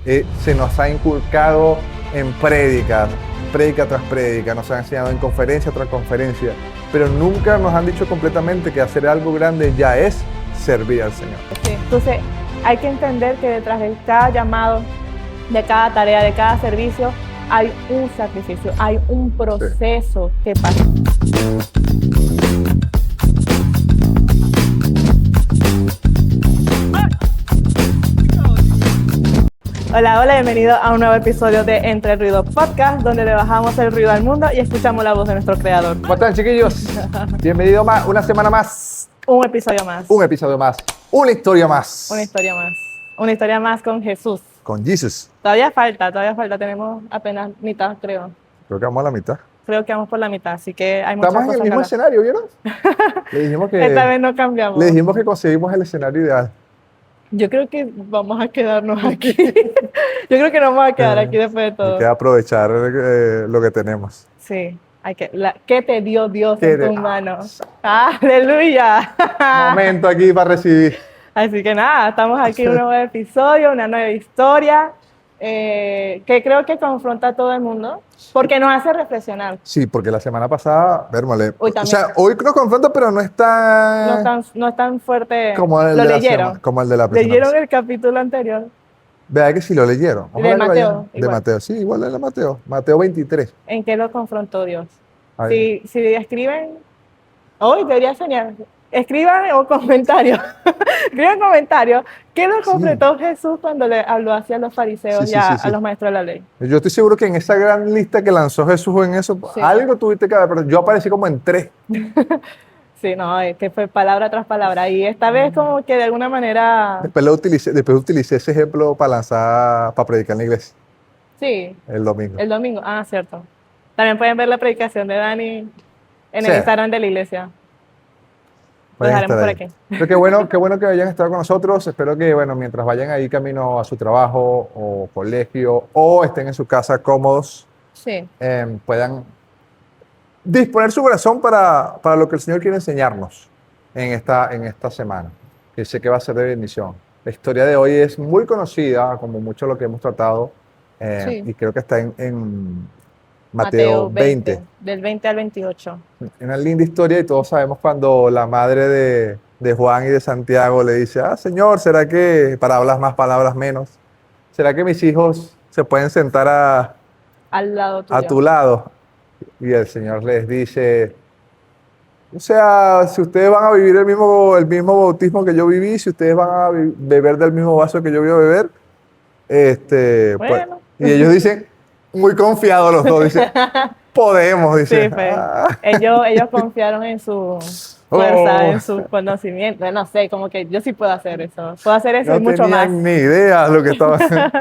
Se nos ha inculcado en prédica tras prédica, nos han enseñado en conferencia tras conferencia, pero nunca nos han dicho completamente que hacer algo grande ya es servir al Señor. Sí. Entonces hay que entender que detrás de cada llamado, de cada tarea, de cada servicio, hay un sacrificio, hay un proceso que pasa. Hola, hola, bienvenido a un nuevo episodio de Entre Ruido Podcast, donde le bajamos el ruido al mundo y escuchamos la voz de nuestro creador. ¿Cómo están, chiquillos? Bienvenido a una semana más. Un episodio más. Un episodio más. Una historia más. Una historia más. Una historia más con Jesús. Con Jesus. Todavía falta. Tenemos apenas mitad, creo. Creo que vamos a la mitad. Creo que vamos por la mitad, así que hay muchas Estamos cosas en el mismo escenario, ¿vieron? Le dijimos que, esta vez no cambiamos. le dijimos que conseguimos el escenario ideal. Yo creo que vamos a quedarnos aquí. Yo creo que nos vamos a quedar aquí después de todo. Hay que aprovechar lo que tenemos. Sí, ¿qué te dio Dios ¿Qué en te- tus manos? ¡Aleluya! Momento aquí para recibir. Así que nada, estamos aquí en un nuevo episodio, una nueva historia, que creo que confronta a todo el mundo, porque nos hace reflexionar. Sí, porque la semana pasada, vérmole. Hoy O también. sea, hoy nos confronta, pero no está No es tan fuerte. como el ¿Lo de la leyeron? semana, como el de la próxima ¿Leyeron vez. el capítulo anterior? Vea que sí lo leyeron. Y de Ojalá que Mateo, vayan- De igual. Mateo, sí, igual de Mateo. Mateo 23. ¿En qué lo confrontó Dios? Ahí. Si escriben, hoy debería enseñar, escriban o comentarios, escriban comentarios, ¿qué lo confrontó Jesús cuando le habló hacia los fariseos Sí, y a sí. los maestros de la ley? Yo estoy seguro que en esa gran lista que lanzó Jesús en eso, Sí. algo tuviste que ver, pero yo aparecí como en 3. Sí, no, es que fue palabra tras palabra, y esta vez como que de alguna manera, Después utilicé ese ejemplo para predicar en la iglesia sí, el domingo. el domingo, cierto. También pueden ver la predicación de Dani en Sí. el Instagram de la iglesia. Lo Pueden dejaremos por estar ahí. aquí. Pero qué bueno que hayan estado con nosotros. Espero que, bueno, mientras vayan ahí camino a su trabajo o colegio o estén en su casa cómodos, Sí, puedan disponer su corazón para lo que el Señor quiere enseñarnos en esta semana, que sé que va a ser de bendición. La historia de hoy es muy conocida, como mucho lo que hemos tratado, Sí. y creo que está en Mateo 20. del 20 al 28. Una linda historia, y todos sabemos cuando la madre de Juan y de Santiago le dice: Señor, ¿será que, para hablar más, palabras menos, será que mis hijos se pueden sentar Al lado tuyo. a tu lado? Y el Señor les dice: o sea, si ustedes van a vivir el mismo bautismo que yo viví, si ustedes van a beber del mismo vaso que yo voy a beber, pues, Bueno. y ellos dicen, muy confiados los dos, dicen, podemos, Sí, dicen. fe. "Ah". Ellos confiaron en su fuerza, Oh. en su conocimiento. No sé, como que yo sí puedo hacer eso. Puedo hacer eso No y mucho más. tenían ni idea lo que estaba haciendo.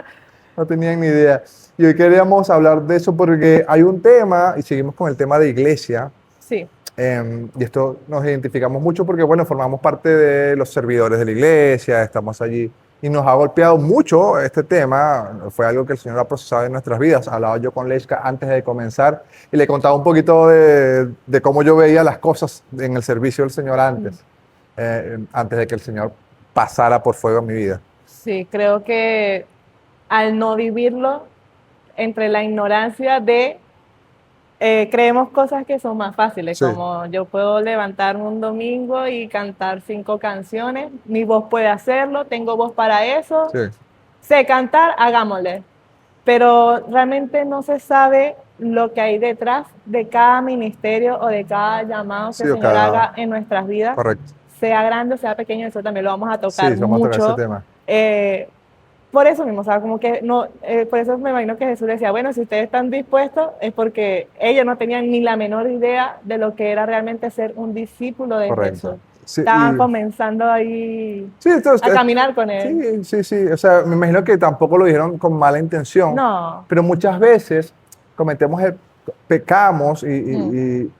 No tenían ni idea. Y hoy queríamos hablar de eso porque hay un tema, y seguimos con el tema de iglesia, Sí, y esto nos identificamos mucho porque, bueno, formamos parte de los servidores de la iglesia, estamos allí, y nos ha golpeado mucho este tema. Fue algo que el Señor ha procesado en nuestras vidas. Hablaba yo con Leiska antes de comenzar y le contaba un poquito de cómo yo veía las cosas en el servicio del Señor antes de que el Señor pasara por fuego en mi vida. sí, creo que al no vivirlo, entre la ignorancia de creemos cosas que son más fáciles, Sí. como yo puedo levantarme un domingo y cantar 5 canciones, mi voz puede hacerlo, tengo voz para eso, Sí. sé cantar, hagámosle. Pero realmente no se sabe lo que hay detrás de cada ministerio o de cada llamado que Sí, el o Señor cada- haga en nuestras vidas, Correcto. sea grande o sea pequeño, eso también lo vamos a Sí, tocar vamos a tocar mucho. ese tema. Por eso mismo, o sea, como que no, por eso me imagino que Jesús decía, bueno, si ustedes están dispuestos, es porque ellos no tenían ni la menor idea de lo que era realmente ser un discípulo de Correcto. Jesús. Sí, Estaban y- comenzando ahí sí, entonces, a caminar con él. sí. O sea, me imagino que tampoco lo dijeron con mala intención. No, Pero muchas veces pecamos y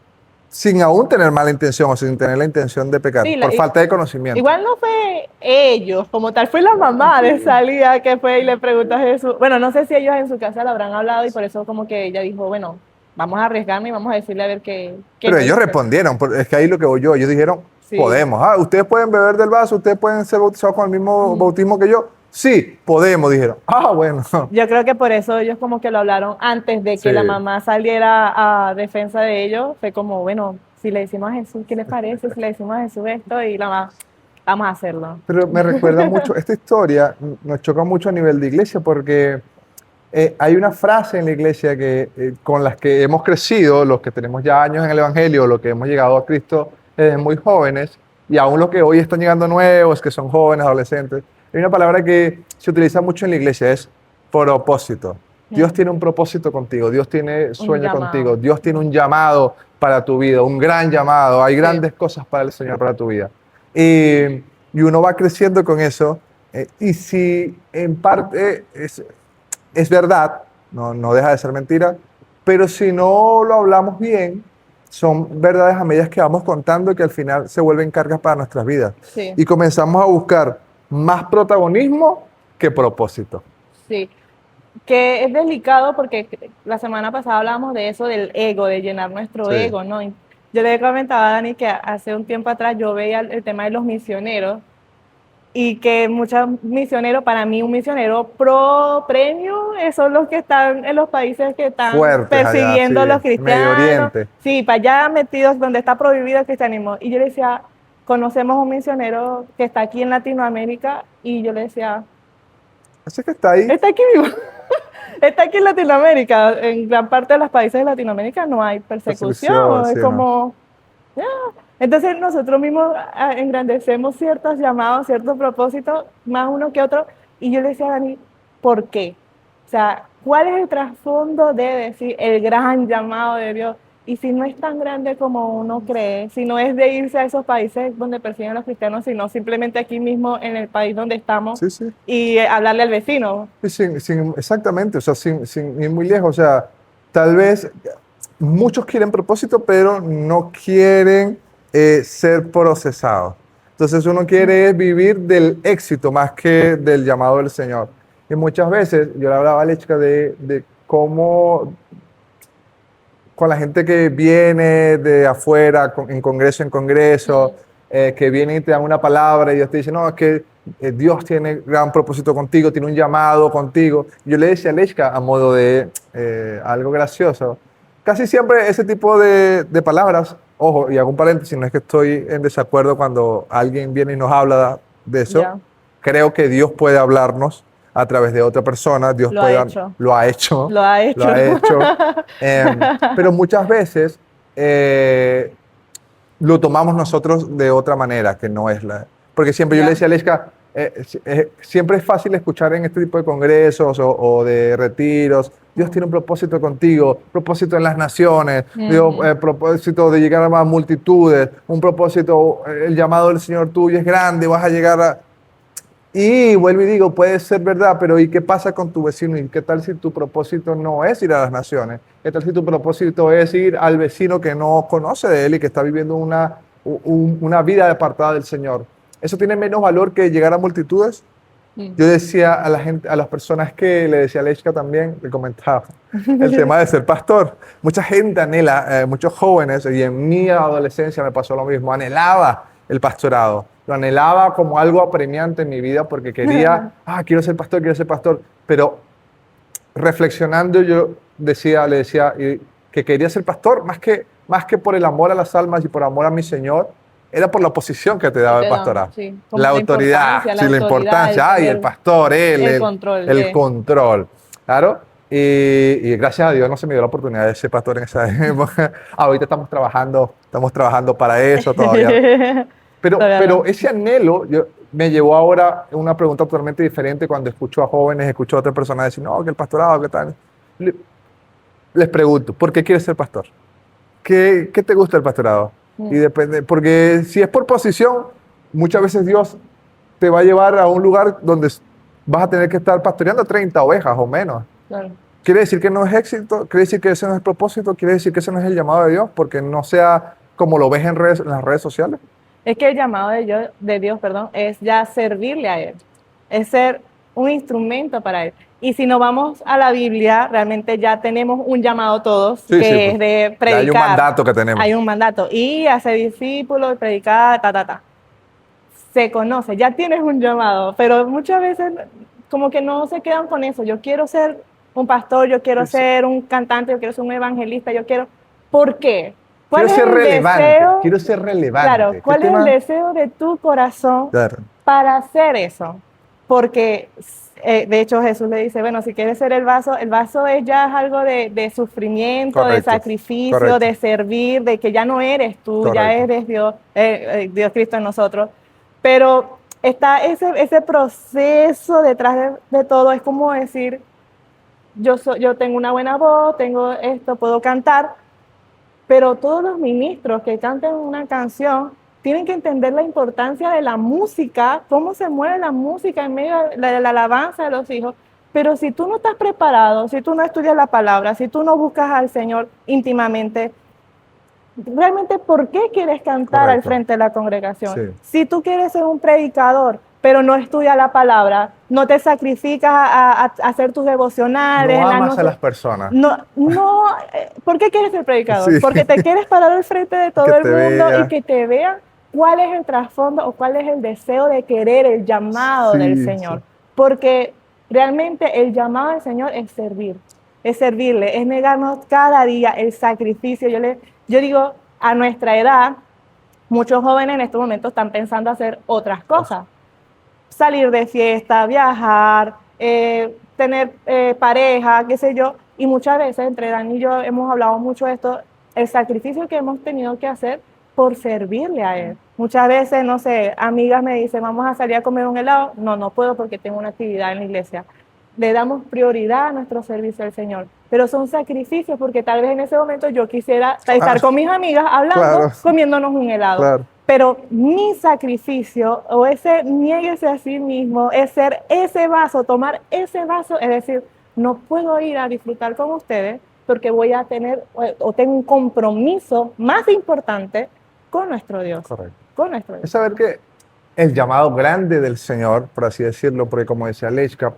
sin aún tener mala intención o sin tener la intención de pecar, Sí, por falta de conocimiento. igual no fue ellos como tal, fue la mamá de Salía que fue y le preguntó a Jesús. Bueno, no sé si ellos en su casa lo habrán hablado y por eso como que ella dijo, bueno, vamos a arriesgarme y vamos a decirle a ver qué Pero nos ellos dice. respondieron, es que ahí lo que voy yo, ellos dijeron, Sí. podemos. Ustedes pueden beber del vaso, ustedes pueden ser bautizados con el mismo bautismo que yo. Sí, podemos, dijeron. Ah, bueno. Yo creo que por eso ellos como que lo hablaron antes de que Sí. la mamá saliera a defensa de ellos. Fue como, bueno, si le decimos a Jesús, ¿qué les parece? Si le decimos a Jesús esto y la mamá, vamos a hacerlo. Pero me recuerda mucho, esta historia nos choca mucho a nivel de iglesia porque hay una frase en la iglesia con las que hemos crecido, los que tenemos ya años en el Evangelio, los que hemos llegado a Cristo desde muy jóvenes, y aún los que hoy están llegando nuevos, que son jóvenes, adolescentes. Hay una palabra que se utiliza mucho en la iglesia, es propósito. Dios tiene un propósito contigo, Dios tiene sueño llamado. contigo, Dios tiene un llamado para tu vida, un gran llamado. Hay Sí. grandes cosas para el Señor, para tu vida. Y uno va creciendo con eso. Y si en parte es verdad, no deja de ser mentira, pero si no lo hablamos bien, son verdades a medias que vamos contando y que al final se vuelven cargas para nuestras vidas. Sí. Y comenzamos a buscar más protagonismo que propósito. Sí, que es delicado porque la semana pasada hablábamos de eso, del ego, de llenar nuestro Sí. ego, ¿no? Y yo le comentaba a Dani que hace un tiempo atrás yo veía el tema de los misioneros y que muchos misioneros, para mí un misionero pro premio, son los que están en los países que están Fuertes allá, persiguiendo sí, a los Medio cristianos. Oriente. Sí, para allá metidos donde está prohibido el cristianismo. Y yo le decía, conocemos un misionero que está aquí en Latinoamérica y yo le decía, Así que está ahí. está aquí vivo. Está aquí en Latinoamérica. En gran parte de los países de Latinoamérica no hay persecución. Sí, Es como, ya. Entonces nosotros mismos engrandecemos ciertos llamados, ciertos propósitos, más uno que otro. Y yo le decía a Dani, ¿por qué? O sea, ¿cuál es el trasfondo de decir el gran llamado de Dios? Y si no es tan grande como uno cree, si no es de irse a esos países donde persiguen a los cristianos, sino simplemente aquí mismo en el país donde estamos Sí, sí. y hablarle al vecino. Y exactamente, o sea, sin ir muy lejos. O sea, tal vez muchos quieren propósito, pero no quieren ser procesados. Entonces uno quiere vivir del éxito más que del llamado del Señor. Y muchas veces, yo le hablaba a la chica de cómo con la gente que viene de afuera, en congreso, que viene y te dan una palabra y Dios te dice, no, es que Dios tiene gran propósito contigo, tiene un llamado contigo. Yo le decía a Lechka, a modo de algo gracioso, casi siempre ese tipo de palabras, ojo, y hago un paréntesis, no es que estoy en desacuerdo cuando alguien viene y nos habla de eso, Ya. creo que Dios puede hablarnos a través de otra persona, Dios Lo ha puede, hecho. lo ha hecho, Lo ha hecho. lo ha hecho. Pero muchas veces lo tomamos nosotros de otra manera, que no es la... Porque siempre yo le decía a Lechka, siempre es fácil escuchar en este tipo de congresos o de retiros, Dios tiene un propósito contigo, propósito en las naciones, Dios, propósito de llegar a más multitudes, un propósito, el llamado del Señor tuyo es grande, vas a llegar a... Y vuelvo y digo, puede ser verdad, pero ¿y qué pasa con tu vecino? ¿Y qué tal si tu propósito no es ir a las naciones? ¿Qué tal si tu propósito es ir al vecino que no conoce de él y que está viviendo una vida apartada del Señor? ¿Eso tiene menos valor que llegar a multitudes? Yo decía a la gente, a las personas que le decía a Lechka también, le comentaba el tema de ser pastor. Mucha gente anhela, muchos jóvenes, y en mi adolescencia me pasó lo mismo, anhelaba el pastorado. Lo anhelaba como algo apremiante en mi vida porque quería, quiero ser pastor. Pero reflexionando yo le decía que quería ser pastor más que por el amor a las almas y por amor a mi Señor, era por la posición que te daba el pastorado. Sí, como La autoridad, importancia, la importancia. el El pastor, el control. el control. Claro. Y gracias a Dios no se me dio la oportunidad de ser pastor en esa época. Ahorita estamos trabajando para eso todavía. Pero ese anhelo me llevó ahora a una pregunta totalmente diferente cuando escucho a jóvenes, escucho a otras personas decir, no, que el pastorado, ¿qué tal? Les pregunto, ¿por qué quieres ser pastor? ¿Qué te gusta el pastorado? Y depende, porque si es por posición, muchas veces Dios te va a llevar a un lugar donde vas a tener que estar pastoreando 30 ovejas o menos. Claro. ¿Quiere decir que no es éxito? ¿Quiere decir que ese no es el propósito? ¿Quiere decir que ese no es el llamado de Dios? Porque no sea como lo ves en las redes sociales. Es que el llamado de Dios, es ya servirle a Él, es ser un instrumento para Él. Y si nos vamos a la Biblia, realmente ya tenemos un llamado todos, es de predicar. Hay un mandato que tenemos. Hay un mandato. Y hacer discípulos, predicar, se conoce, ya tienes un llamado, pero muchas veces como que no se quedan con eso. Yo quiero ser un pastor, yo quiero ser un cantante, yo quiero ser un evangelista, yo quiero... ¿Por qué? ¿Cuál Quiero es ser el relevante, deseo? quiero ser relevante. Claro, ¿Qué ¿cuál es el tema? deseo de tu corazón Claro, para hacer eso? Porque de hecho Jesús le dice, bueno, si quieres ser el vaso es ya algo de sufrimiento, de correcto, sacrificio, correcto, de servir, de que ya no eres tú, ya correcto. eres Dios, Dios Cristo en nosotros. Pero está ese proceso detrás de todo, es como decir, yo tengo una buena voz, tengo esto, puedo cantar, pero todos los ministros que canten una canción tienen que entender la importancia de la música, cómo se mueve la música en medio de la alabanza de los hijos. Pero si tú no estás preparado, si tú no estudias la palabra, si tú no buscas al Señor íntimamente, realmente, ¿por qué quieres cantar al Correcto. frente de la congregación? Sí. Si tú quieres ser un predicador, pero no estudias la palabra, no te sacrificas a hacer tus devocionales No en la amas a noche, las personas. no, ¿por qué quieres ser predicador? Sí, Porque te quieres parar al frente de que todo el te mundo y vea. que te vean cuál es el trasfondo o cuál es el deseo de querer, el llamado del Sí, sí. Señor. Porque realmente el llamado del Señor es servirle, es negarnos cada día el sacrificio. Yo digo, a nuestra edad, muchos jóvenes en estos momentos están pensando hacer otras cosas. Salir de fiesta, viajar, tener pareja, qué sé yo. Y muchas veces entre Dani y yo hemos hablado mucho de esto, el sacrificio que hemos tenido que hacer por servirle a él. Muchas veces, no sé, amigas me dicen, vamos a salir a comer un helado. No, no puedo porque tengo una actividad en la iglesia. Le damos prioridad a nuestro servicio al Señor. Pero son sacrificios porque tal vez en ese momento yo quisiera estar con mis amigas hablando, Claro, comiéndonos un helado. claro. Pero mi sacrificio o ese niéguese a sí mismo es ser ese vaso, tomar ese vaso, es decir, no puedo ir a disfrutar con ustedes porque voy a tener o tengo un compromiso más importante con nuestro Dios. Correcto. Con nuestro Es Dios. saber que el llamado grande del Señor, por así decirlo, porque como decía Lechka,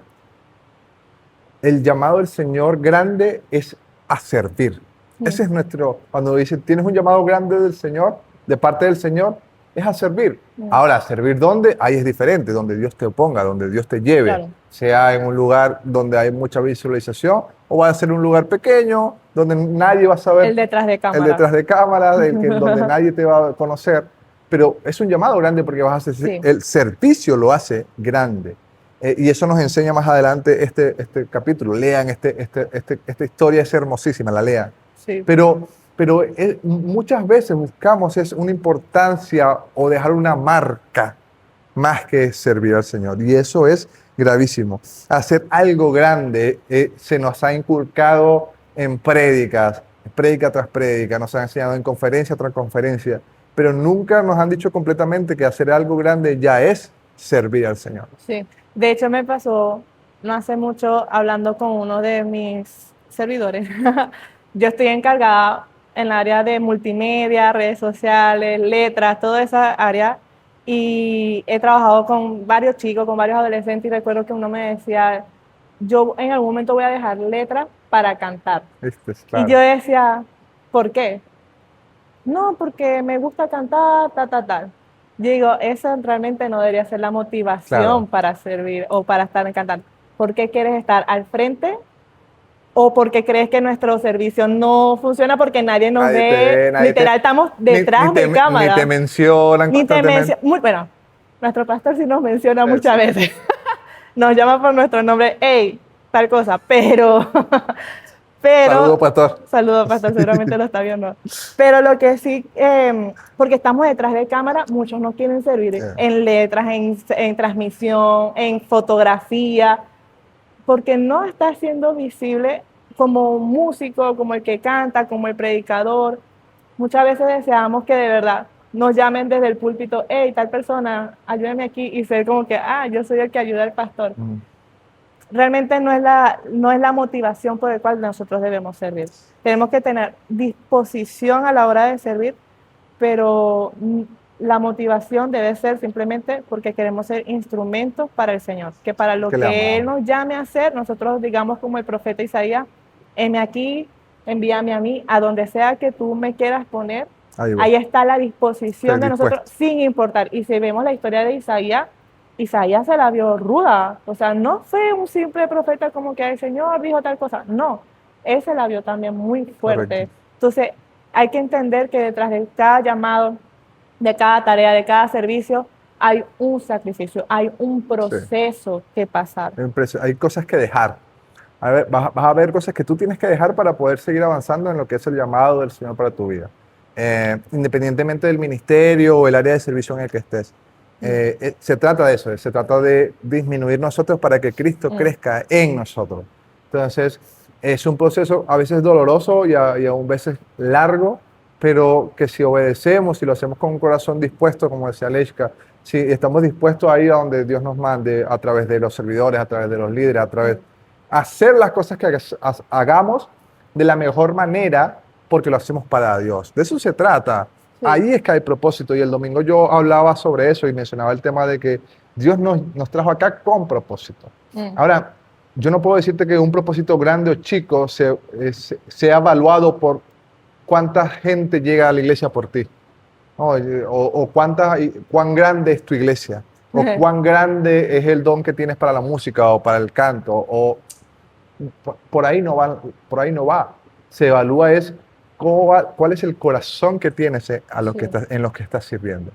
el llamado del Señor grande es a servir. Ese es nuestro, cuando dice, tienes un llamado grande del Señor, de parte del Señor, es a servir. Ahora, ¿servir dónde? Ahí es diferente, donde Dios te ponga, donde Dios te lleve. Claro. Sea en un lugar donde hay mucha visualización, o va a ser un lugar pequeño, donde nadie va a saber. El detrás de cámara. El detrás de cámara, donde nadie te va a conocer. Pero es un llamado grande porque vas a hacer, Sí. el servicio lo hace grande. Y eso nos enseña más adelante este capítulo. Lean esta historia, es hermosísima, la lean. Sí. Pero muchas veces buscamos es una importancia o dejar una marca más que servir al Señor. Y eso es gravísimo. Hacer algo grande se nos ha inculcado en prédicas, prédica tras prédica, nos han enseñado en conferencia tras conferencia, pero nunca nos han dicho completamente que hacer algo grande ya es servir al Señor. Sí, de hecho me pasó no hace mucho hablando con uno de mis servidores. Yo estoy encargada en el área de multimedia, redes sociales, letras, toda esa área. Y he trabajado con varios chicos, con varios adolescentes y recuerdo que uno me decía, yo en algún momento voy a dejar letras para cantar. Claro. Y yo decía, ¿por qué? No, porque me gusta cantar, tal. Digo, esa realmente no debería ser la motivación Claro. para servir o para estar cantando. ¿Por qué quieres estar al frente? ¿O porque crees que nuestro servicio no funciona porque nadie nos Nadie te ve? ve, nadie Literal, estamos detrás de cámara. Ni te mencionan Ni te constantemente. bueno, nuestro pastor sí nos menciona Eso. muchas veces. Nos llama por nuestro nombre, hey, tal cosa, pero... Saludos, pastor. Saludos, pastor, seguramente lo está viendo. Pero lo que sí, porque estamos detrás de cámara, muchos no quieren servir en letras, en transmisión, en fotografía, porque no está siendo visible como un músico, como el que canta, como el predicador. Muchas veces deseamos que de verdad nos llamen desde el púlpito, hey, tal persona, ayúdame aquí, y ser como que, yo soy el que ayuda al pastor. Realmente no es la motivación por la cual nosotros debemos servir. Tenemos que tener disposición a la hora de servir, pero la motivación debe ser simplemente porque queremos ser instrumentos para el Señor, que para lo que Él nos llame a hacer, nosotros digamos como el profeta Isaías, heme aquí, envíame a mí, a donde sea que tú me quieras poner, Ahí está la disposición Estoy de nosotros dispuesto. sin importar. Y si vemos la historia de Isaías, Isaías se la vio ruda. O sea, no fue un simple profeta como que el Señor dijo tal cosa. No, él se la vio también muy Correcto. fuerte. Entonces, hay que entender que detrás de cada llamado, de cada tarea, de cada servicio, hay un sacrificio, hay un Sí. proceso que pasar. Hay cosas que dejar. A ver, vas a ver cosas que tú tienes que dejar para poder seguir avanzando en lo que es el llamado del Señor para tu vida. Independientemente del ministerio o el área de servicio en el que estés. Se trata de eso, se trata de disminuir nosotros para que Cristo crezca en nosotros. Entonces, es un proceso a veces doloroso y a veces largo, pero que si obedecemos, si lo hacemos con un corazón dispuesto, como decía Leshka, si estamos dispuestos a ir a donde Dios nos mande, a través de los servidores, a través de los líderes, a través hacer las cosas que hagamos de la mejor manera porque lo hacemos para Dios. De eso se trata. Sí. Ahí es que hay propósito. Y el domingo yo hablaba sobre eso y mencionaba el tema de que Dios nos trajo acá con propósito. Ahora, yo no puedo decirte que un propósito grande o chico sea evaluado por cuánta gente llega a la iglesia por ti. ¿No? O cuán grande es tu iglesia. O cuán grande es el don que tienes para la música o para el canto. O por ahí no va, por ahí no va. Se evalúa es cuál es el corazón que tienes en lo que estás sirviendo.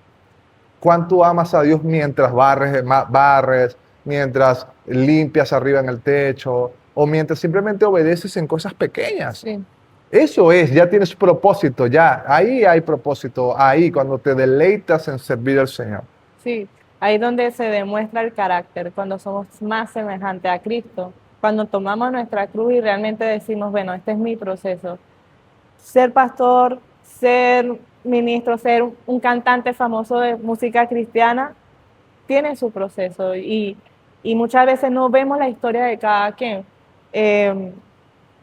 Cuánto amas a Dios mientras barres, mientras limpias arriba en el techo, o mientras simplemente obedeces en cosas pequeñas. Sí. Eso ya tienes propósito, ya. Ahí hay propósito, ahí, cuando te deleitas en servir al Señor. Sí, ahí es donde se demuestra el carácter, cuando somos más semejantes a Cristo, cuando tomamos nuestra cruz y realmente decimos, bueno, este es mi proceso. Ser pastor, ser ministro, ser un cantante famoso de música cristiana, tiene su proceso y muchas veces no vemos la historia de cada quien.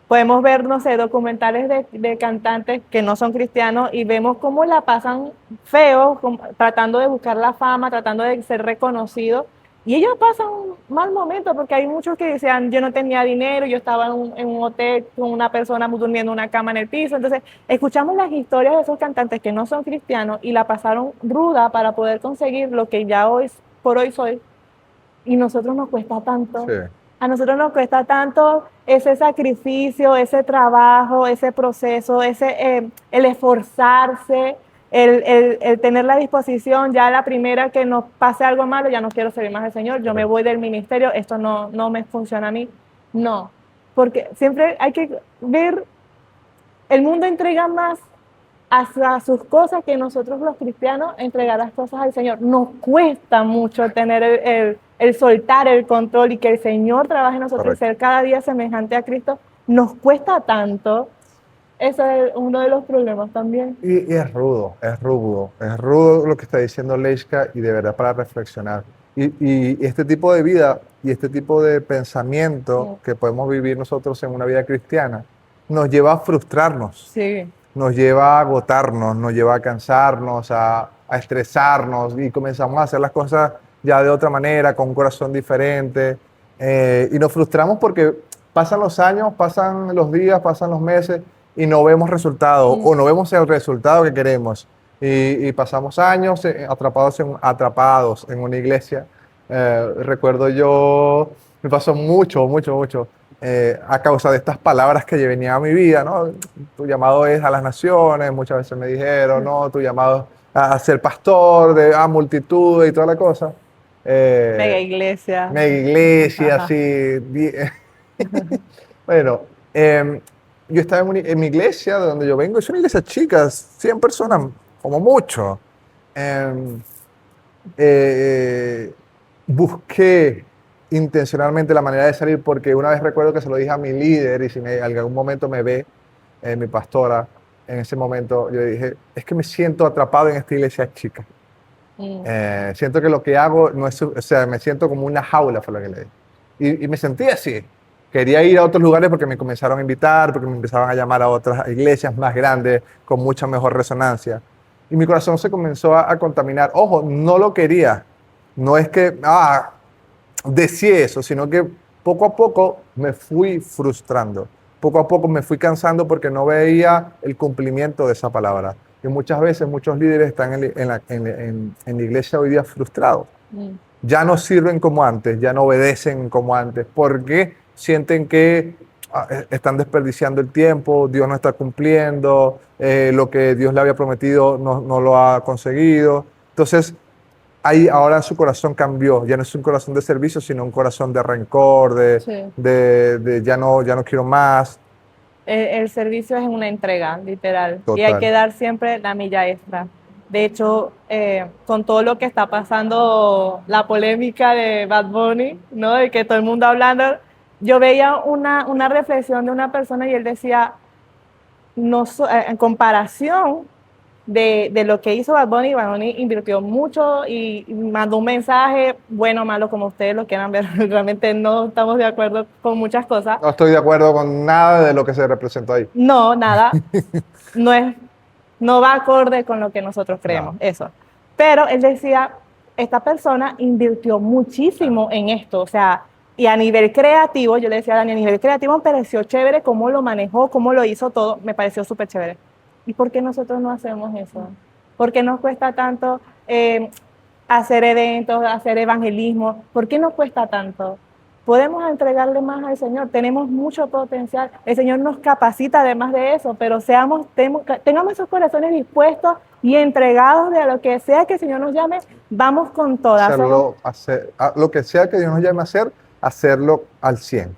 Podemos ver, no sé, documentales de cantantes que no son cristianos y vemos cómo la pasan feo, tratando de buscar la fama, tratando de ser reconocidos. Y ellos pasan un mal momento porque hay muchos que decían, yo no tenía dinero, yo estaba en un hotel con una persona durmiendo en una cama en el piso. Entonces, escuchamos las historias de esos cantantes que no son cristianos y la pasaron ruda para poder conseguir lo que ya hoy por hoy soy. Y nosotros nos cuesta tanto. Sí. A nosotros nos cuesta tanto ese sacrificio, ese trabajo, ese proceso, el esforzarse, el tener la disposición. Ya la primera que nos pase algo malo, ya no quiero servir más al Señor, yo me voy del ministerio, esto no me funciona a mí. No, porque siempre hay que ver, el mundo entrega más a sus cosas que nosotros los cristianos entregar las cosas al Señor. Nos cuesta mucho tener el soltar el control y que el Señor trabaje en nosotros. Correcto. Y ser cada día semejante a Cristo. Nos cuesta tanto. Ese es uno de los problemas también. Y es rudo lo que está diciendo Leshka y de verdad para reflexionar. Y este tipo de vida y este tipo de pensamiento que podemos vivir nosotros en una vida cristiana nos lleva a frustrarnos. Sí. Nos lleva a agotarnos, nos lleva a cansarnos, a estresarnos y comenzamos a hacer las cosas ya de otra manera, con un corazón diferente. Y nos frustramos porque pasan los años, pasan los días, pasan los meses y no vemos resultados o no vemos el resultado que queremos. Y pasamos años atrapados en una iglesia. Recuerdo yo, me pasó mucho a causa de estas palabras que venía a mi vida, ¿no? Tu llamado es a las naciones, muchas veces me dijeron, ¿no? Tu llamado a ser pastor a multitudes y toda la cosa. Mega iglesia. Mega iglesia, Ajá. así. Bueno, yo estaba en mi iglesia, de donde yo vengo, es una iglesia chica, 100 personas, como mucho. Busqué intencionalmente la manera de salir porque una vez recuerdo que se lo dije a mi líder y si en algún momento me ve, mi pastora, en ese momento yo dije, es que me siento atrapado en esta iglesia chica. Siento que lo que hago no es, o sea, me siento como una jaula, fue lo que le dije. Y me sentí así. Quería ir a otros lugares porque me comenzaron a invitar, porque me empezaban a llamar a otras iglesias más grandes, con mucha mejor resonancia. Y mi corazón se comenzó a contaminar. Ojo, no lo quería. No es que, deseé eso, sino que poco a poco me fui frustrando. Poco a poco me fui cansando porque no veía el cumplimiento de esa palabra. Y muchas veces muchos líderes están en la iglesia hoy día frustrados. Mm. Ya no sirven como antes, ya no obedecen como antes, porque sienten que están desperdiciando el tiempo, Dios no está cumpliendo, lo que Dios le había prometido no lo ha conseguido. Entonces, ahí ahora su corazón cambió, ya no es un corazón de servicio, sino un corazón de rencor, Sí. de ya no quiero más. El servicio es una entrega, literal, y hay Total. que dar siempre la milla extra. De hecho, con todo lo que está pasando, la polémica de Bad Bunny, ¿no? De que todo el mundo hablando, yo veía una reflexión de una persona y él decía, no, en comparación de lo que hizo Bad Bunny invirtió mucho y mandó un mensaje, bueno o malo, como ustedes lo quieran ver, realmente no estamos de acuerdo con muchas cosas. No estoy de acuerdo con nada de lo que se representó ahí. No, nada, no es, no va acorde con lo que nosotros creemos, No. eso. Pero él decía, esta persona invirtió muchísimo en esto, o sea, y a nivel creativo, yo le decía a Dani, a nivel creativo me pareció chévere cómo lo manejó, cómo lo hizo todo, me pareció súper chévere. ¿Y por qué nosotros no hacemos eso? ¿Por qué nos cuesta tanto hacer eventos, hacer evangelismo? ¿Por qué nos cuesta tanto? Podemos entregarle más al Señor, tenemos mucho potencial, el Señor nos capacita además de eso, pero tengamos esos corazones dispuestos y entregados de a lo que sea que el Señor nos llame, vamos con todas. Lo que sea que Dios nos llame a hacer, hacerlo al 100,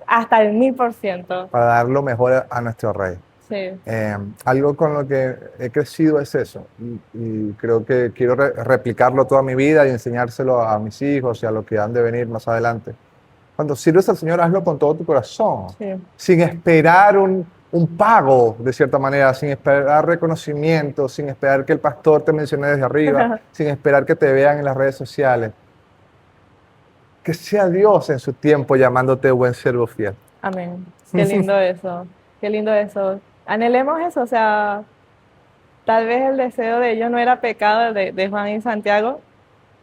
Hasta el 1000%. para dar lo mejor a nuestro Rey. Sí. Algo con lo que he crecido es eso, y creo que quiero replicarlo toda mi vida y enseñárselo a mis hijos y a los que han de venir más adelante. Cuando sirves al Señor, hazlo con todo tu corazón, Sí. sin esperar un pago, de cierta manera, sin esperar reconocimiento, sin esperar que el pastor te mencione desde arriba, sin esperar que te vean en las redes sociales. Que sea Dios en su tiempo llamándote buen siervo fiel. Amén. Qué lindo eso, qué lindo eso. Anhelemos eso, o sea, tal vez el deseo de ellos no era pecado de Juan y Santiago,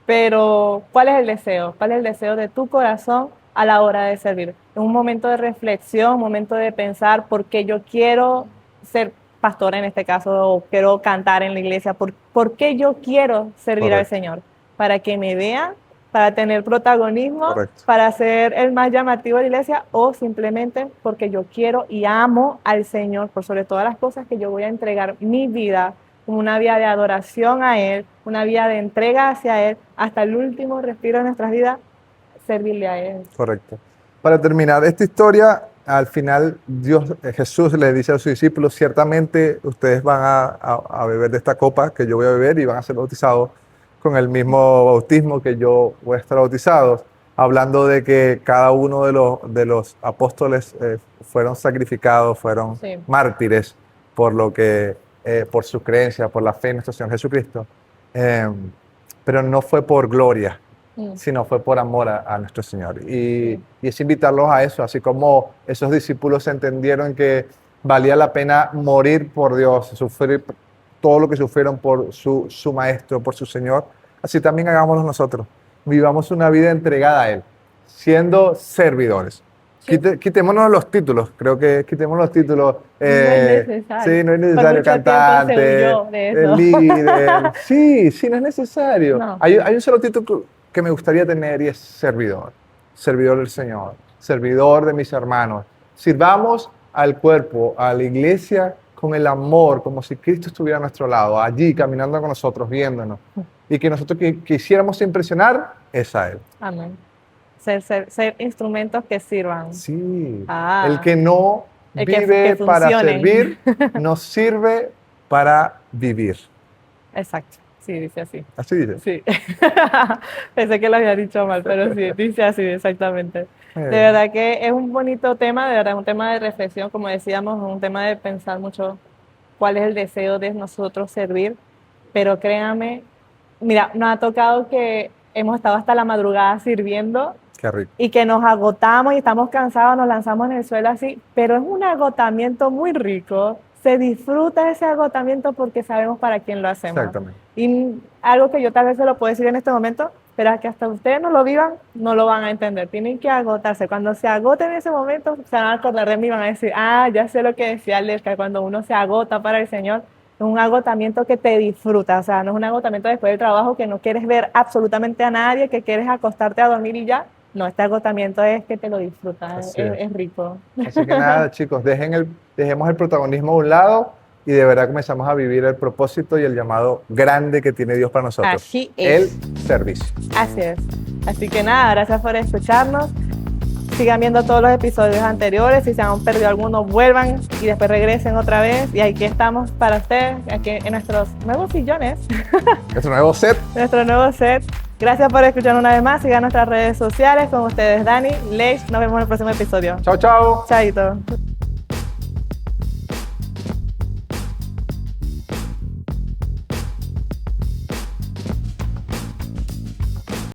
pero ¿cuál es el deseo? ¿Cuál es el deseo de tu corazón a la hora de servir? En un momento de reflexión, un momento de pensar por qué yo quiero ser pastora en este caso, o quiero cantar en la iglesia, por qué yo quiero servir al Correcto. Señor, para que me vean, para tener protagonismo, Correcto. para ser el más llamativo de la iglesia, o simplemente porque yo quiero y amo al Señor por sobre todas las cosas, que yo voy a entregar mi vida como una vida de adoración a Él, una vida de entrega hacia Él, hasta el último respiro de nuestras vidas, servirle a Él. Correcto. Para terminar esta historia, al final Jesús le dice a sus discípulos, ciertamente ustedes van a beber de esta copa que yo voy a beber y van a ser bautizados con el mismo bautismo que yo voy a estar bautizados, hablando de que cada uno de los apóstoles fueron sacrificados, fueron Sí. mártires por por su creencia, por la fe en nuestro Señor Jesucristo. Pero no fue por gloria, sino fue por amor a nuestro Señor. Y es invitarlos a eso, así como esos discípulos entendieron que valía la pena morir por Dios, sufrir todo lo que sufrieron por su Maestro, por su Señor, así también hagámoslo nosotros. Vivamos una vida entregada a Él, siendo servidores. Sí. Quitémonos los títulos, creo que quitémonos los títulos. No es necesario. Sí, no es Por necesario mucho tiempo cantante, se huyó de eso. líder. Sí, no es necesario. No. Hay un solo título que me gustaría tener y es servidor. Servidor del Señor, servidor de mis hermanos. Sirvamos al cuerpo, a la iglesia con el amor, como si Cristo estuviera a nuestro lado, allí caminando con nosotros, viéndonos. Y que nosotros quisiéramos impresionar es a Él. Amén. Ser instrumentos que sirvan. Sí. Ah. El que no El que vive para funcionen. servir, no sirve para vivir. Exacto. Sí, dice así. Así dice. Sí. Pensé que lo había dicho mal, pero sí, dice así, exactamente. De verdad que es un bonito tema, de verdad, un tema de reflexión, como decíamos, un tema de pensar mucho cuál es el deseo de nosotros servir, pero créanme, mira, nos ha tocado que hemos estado hasta la madrugada sirviendo Qué rico. y que nos agotamos y estamos cansados, nos lanzamos en el suelo así, pero es un agotamiento muy rico. Se disfruta ese agotamiento porque sabemos para quién lo hacemos. Exactamente. Y algo que yo tal vez se lo puedo decir en este momento, pero que hasta ustedes no lo vivan, no lo van a entender. Tienen que agotarse. Cuando se agoten en ese momento, se van a acordar de mí y van a decir, ah, ya sé lo que decía Lesca, cuando uno se agota para el Señor, es un agotamiento que te disfruta, o sea, no es un agotamiento después del trabajo que no quieres ver absolutamente a nadie, que quieres acostarte a dormir y ya. No, este agotamiento es que te lo disfrutas, Así es. es rico. Así que nada, chicos, dejemos el protagonismo a un lado y de verdad comenzamos a vivir el propósito y el llamado grande que tiene Dios para nosotros. Así El es. servicio. Así es. Así que nada, gracias por escucharnos. Sigan viendo todos los episodios anteriores. Si se han perdido alguno, vuelvan y después regresen otra vez. Y aquí estamos para ustedes, aquí en nuestros nuevos sillones, Nuestro nuevo set. nuestro nuevo set. Gracias por escucharnos una vez más. Sigan nuestras redes sociales. Con ustedes, Dani, Leigh. Nos vemos en el próximo episodio. Chao, chao. Chaito.